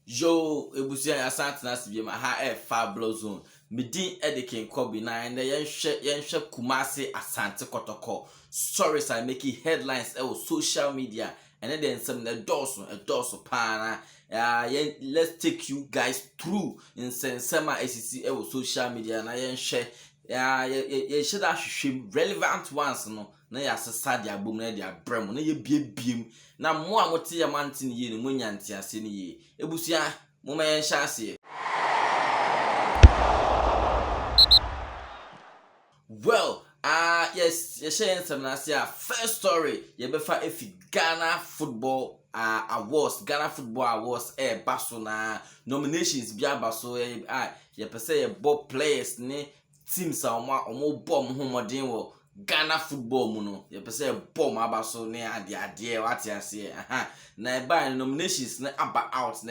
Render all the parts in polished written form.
Yo, ebusia ya santina sibie ma ha fabulous zone. Medin Edikin Kobe na and yenhwe Kumasi Asante Kotoko. Stories are making headlines social media and then some the doors pana. Let's take you guys through in sema ACC social media na yenhwe ye should ahwehwem relevant ones no na ya sesa dia bom na dia brem na ye biebiem na mo a mote ya mantene ye ne monyanti ase ne ye ebusia mo ma yen hya ase. Well, yes, you share some first story. You befa efi Ghana Football Awards, Ghana Football Awards baso na nominations bia baso you per say ball players ne teams omo bom homodin wo Ghana football mu no you per say bom abaso ne ade what ase na ba nominations na aba out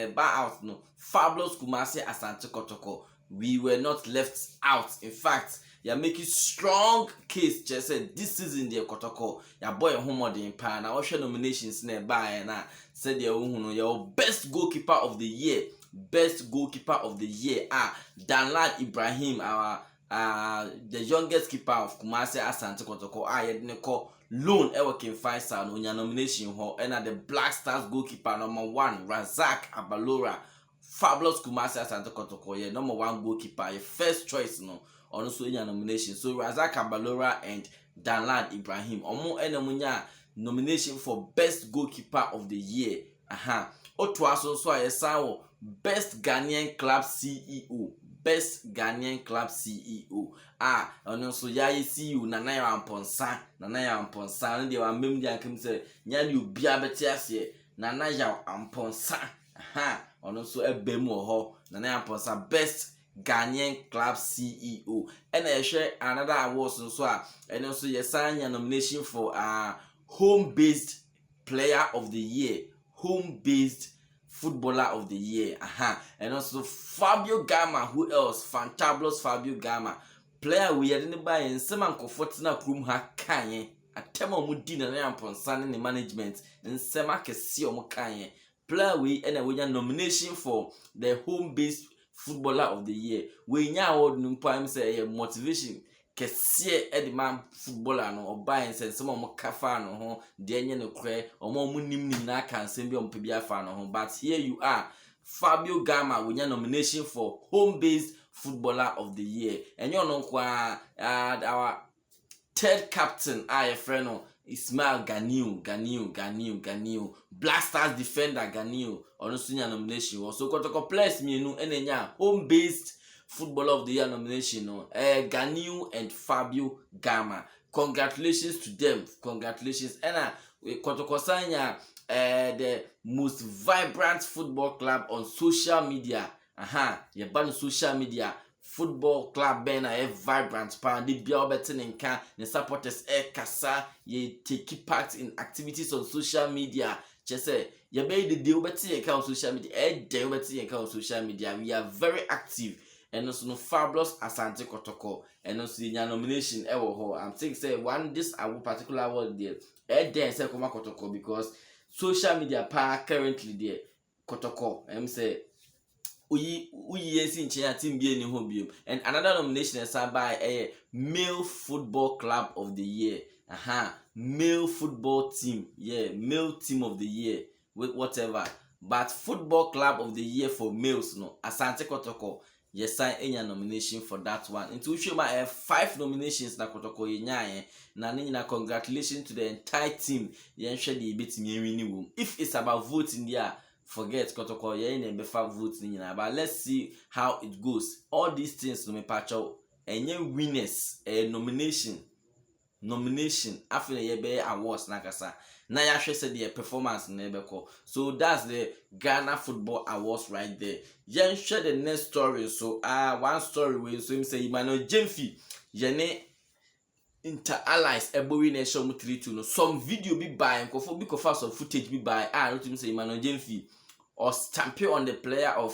no Fabulous Kumasi Asante Kotoko. We were not left out. In fact, you're making strong case. Just said this season the Kotoko, your boy homodin pa na osha nominations na ba na said your best goalkeeper of the year. Best goalkeeper of the year Danlad Ibrahim, our the youngest keeper of Kumasi Asante Kotoko. Yedne call loan working 5 star on your nomination ho and the Black Stars goalkeeper number 1 Razak Abalora. Fabulous Kumasi Asante Kotoko, yeah, number 1 goalkeeper, your first choice no, also in your nomination. So Razak Abalora and Danlad Ibrahim, omo enemunya nomination for best goalkeeper of the year. Otwaso so ayesawo best Ghanaian club CEO. Best Ghanaian club CEO. Ono so yaye CEO Nanaya Amponsa no dey wa mem dia kem say nya ni obi abeti ase Nanaya Amponsa. Ono so ebemu ho Nanaya Amponsa best Ghanaian club CEO. And I share another awards so and also yesanya nomination for home based player of the year, home based footballer of the year. And also Fabio Gama, who else? Fantabulous Fabio Gama. Player we didn't buy in Seman Kofotina Krum ha kanye. Atema mudi na Amponsa in the management and Sema Kesi Omokanye. Player we and a nomination for the home based footballer of the year. We nya award numpa say motivation kese edman footballer no oba nse some mo kafa no ho de enye no kre omo mu nim na kan sem bi ompe bia fa no ho. But here you are, Fabio Gama we nya nomination for home based footballer of the year. Enyo no kwa our third captain friend Ismail Ganiu Black Stars defender Ganiu also nya nomination. Also Kotoko players mienu enenya home based footballer of the year nomination Ganiu and Fabio Gama. Congratulations to them. Congratulations. And Kotoko sanya the most vibrant football club on social media. You ban social media football club ben vibrant pan the bia obetin nka the supporters kasa ye take part in activities on social media. Just say ye be the deal betin on social media dey betin on social media. We are very active. And also no Fabulous Asante Kotoko and also the nomination I'm thinking say one this particular award there there say Koma Kotoko because social media currently there Kotoko say we see team be any home. And another nomination is by a male football club of the year. Male football team, male team of the year with whatever. But football club of the year for males no Asante Kotoko. Yes, sign any nomination for that one. Into which you might have 5 nominations na Kotoko yenyaye. Na congratulations to the entire team. Yen share the bit me. If it's about voting there, forget Kotoko yen and befa voting. But let's see how it goes. All these things no me pacho and winners nomination after the be awards nakasa. Na ya said the performance nebeko. So that's the Ghana Football Awards right there. Yen share the next story. So one story where so him say Emmanuel Jemfi yene inter allies ebori nation 3-2 no some video be by and kofo some footage be by not him say Emmanuel Jemfi or stamping on the player of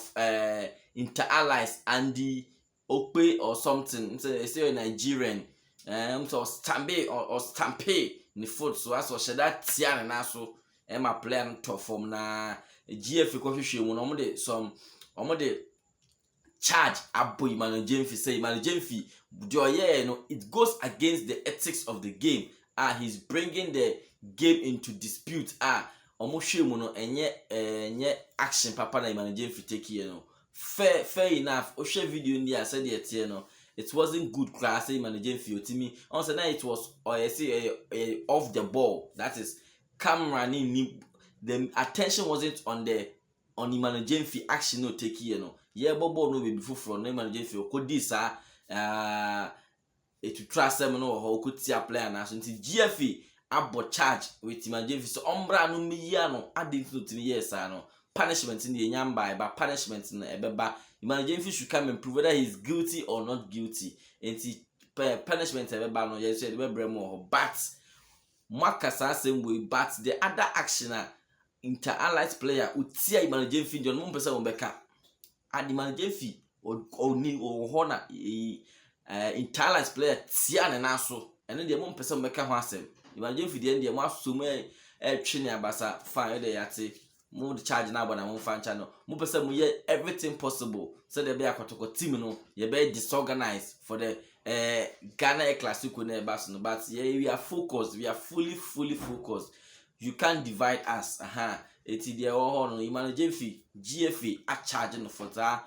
inter allies Andy Okpe or something. Say a Nigerian so stampe or stampe ni foot so as shada tia na so my player to form na GF kohwehwe mu no omo de charge abo Emmanuel Jemfi say Emmanuel Jemfi it goes against the ethics of the game. He's bringing the game into dispute. Omo hwe mu no enye action papa na Emmanuel Jemfi take here no. Fair enough. O share video ni I said it no. It wasn't good class Emmanuel Jemfi otimi. On say now it was off the ball. That is camera ni the attention wasn't on Emmanuel Jemfi action no take here no. Yeah, bobo no be before no Emmanuel Jemfi okodi sa to trust them no ho okutia player na so nti GFA abo charge with Emmanuel Jemfi so ombra no meya no adint no timi yes no punishment in the nyamba ba punishment na ebeba Emmanuel Jemfi should come and prove whether he's guilty or not guilty nti punishment ebeba no yes the bebremo but makasa same way but the other action inter-allied player utia Emmanuel Jemfi John mo pesa mo beka Emmanuel Jemfi oni hona inter-allied player tia ne na so ene de mo pesa mo beka ho asem Emmanuel Jemfi de mo asum twe ne abasa fine de yate mo the charge na bona mo fan channel mo pesa mo ye everything possible so the be Kotoko team no ye be disorganized for the Ghana Classico na bas no but we are focused, we are fully focused. You can't divide us. Eti de no Emmanuel Jemfi GFA a charge no for that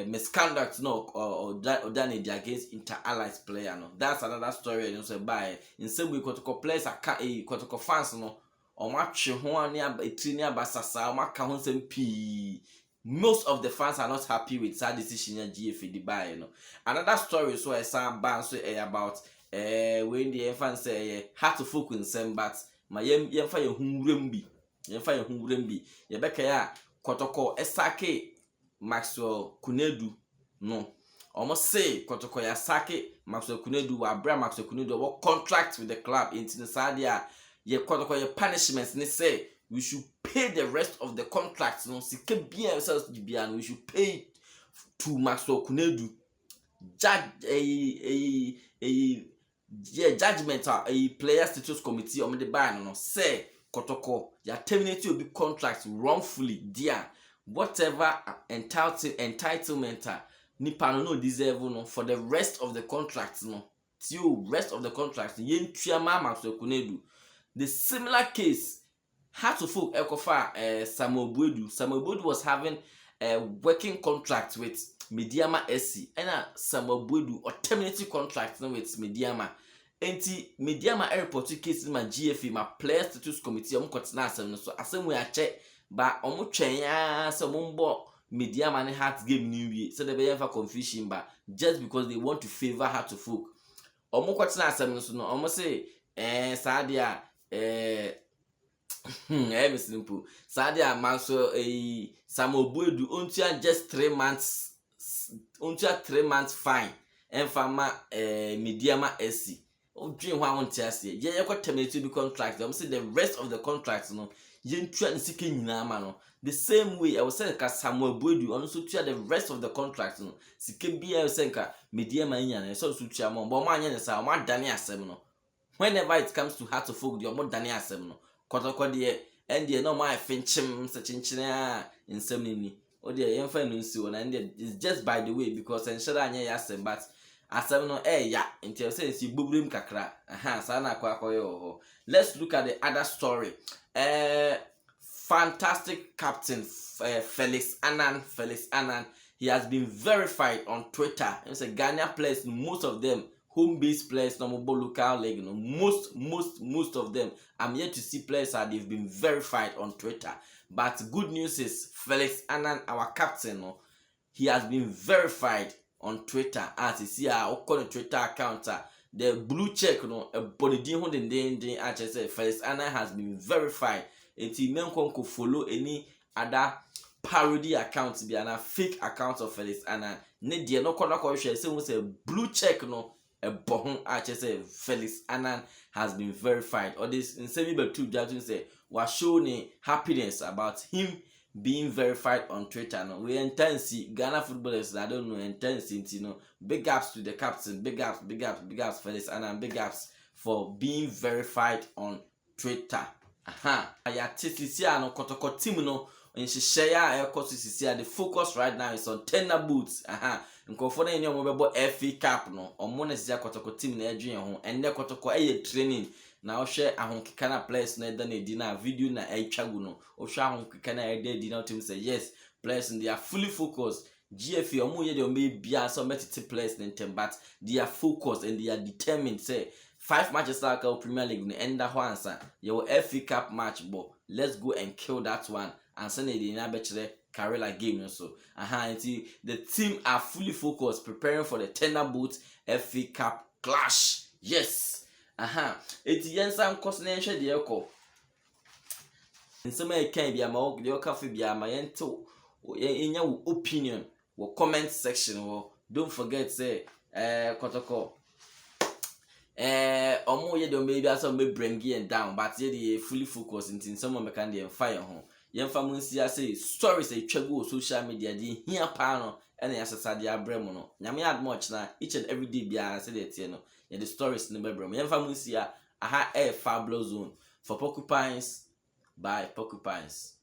misconduct no or done it against inter-allied player no. That's another story you say by in same way Kotoko players Kotoko fans no o match ho ani etini abasasa o maka ho sem pii. Most of the fans are not happy with that decision in GFA the buy no. Another story so I saw ban so about when the fans say had to focus in but my yemfa ye hunwrem bi ye beka ya Kotoko esake Maxwell Kunedu no almost say Kotoko ya sake Maxwell Kunedu wa bra Maxwell Kunedu what contract with the club into the Sadia ye Kotoko ye punishments ni say we should pay the rest of the contracts no sike bia ourselves bia we should pay to Maxwell Kunedu judgment a player status committee on the ban no say Kotoko ya terminate obi contract wrongfully there whatever entitlement nipa no deserve no for the rest of the contract no till rest of the contract yen tuama Maxwell Kunedu. The similar case had to folk ekofa Samuel Buedu was having a working contract with Mediama SC and Samuel Buedu or terminating contract with Mediama. Enti Mediama airport case in my GFA my player status committee kotina asem no so asem we ache ba omo twen ya so mbo Mediama ne heart game new year so they be for confusion ba just because they want to favor her to folk omo kotina asem no so no omo say sadia simple sadia manso Samuel Buedu ontua just 3 months fine enfama Mediama SC dream one won't tell you. Yeah, you terminate the contract. I'm saying the rest of the contracts, no, you try and seek in no. The same way I was saying, because Samuel Buedu also try the rest of the contracts, no. Seek be I was saying, Mediama Yan, so to Chamon, Bomanian is our more Dania Semino. Whenever it comes to how to folk, you're more Dania Semino. Kotoko dear, and dear no my finchim such in semini. Oh dear, young friend, and it's just by the way because I'm sure I yasem, but. Asem no ya until says you bubrim kakra sana kwa. Let's look at the other story. Fantastic captain Felix Annan, he has been verified on Twitter. It's a Ghana players, most of them home-based players, no local league, no, most of them. I'm yet to see players that they've been verified on Twitter. But good news is Felix Annan, our captain, no, he has been verified on Twitter. As you see our Twitter account, the blue check no a body ho den say Felix Annan has been verified. Enti menkon ko follow any other parody accounts be an fake account of Felix Annan. Ne de no kono ko hwe say we say blue check no a bohon say Felix Annan has been verified. Or this in 7 judging say was showing happiness about him being verified on Twitter. No, we intense Ghana footballers. I don't know intense, you know. Big ups to the captain. Big ups, Felix Annan. Big ups for being verified on Twitter. Ya sisi no Kotoko team no nhyehyɛ a ɛkɔ so sisi the focus right now is on tenor boots. Nkɔfo na enyo mo bɛbɔ FA Cup no ɔmo na sisi Kotoko team na ɛdwen ho ɛnɛ Kotoko ɛyɛ training na ɔhwɛ ahonkeka na players na ɛda na edi na video na ɛtwa gu no ɔhwɛ ahonkeka na ɛda edi na ɔtum say yes players they are fully focused. GFA ɔmo yɛ de ɔmo bia so ɔmo players in them but they are focused and they are determined say 5 matches like our Premier League no end that one answer. Your FA Cup match but let's go and kill that one and send it in a better Carrera game also. The team are fully focused preparing for the tenor boot FA Cup clash. Yes. It's yensan coordination the echo. In some way can be a more the cafe be a mayento in your opinion or comment section or don't forget say Kotoko omo ye do maybe aso me bring and down but ye dey fully focused in some me can dey fire ho ye mfa mun sia say stories e twago social media dey hia pa no e na yasasa dey abrem no nyame ad much na each and every day bia say dey tie no ye the stories no bebrem ye mfa mun sia aha fabulous zone for porcupines by porcupines.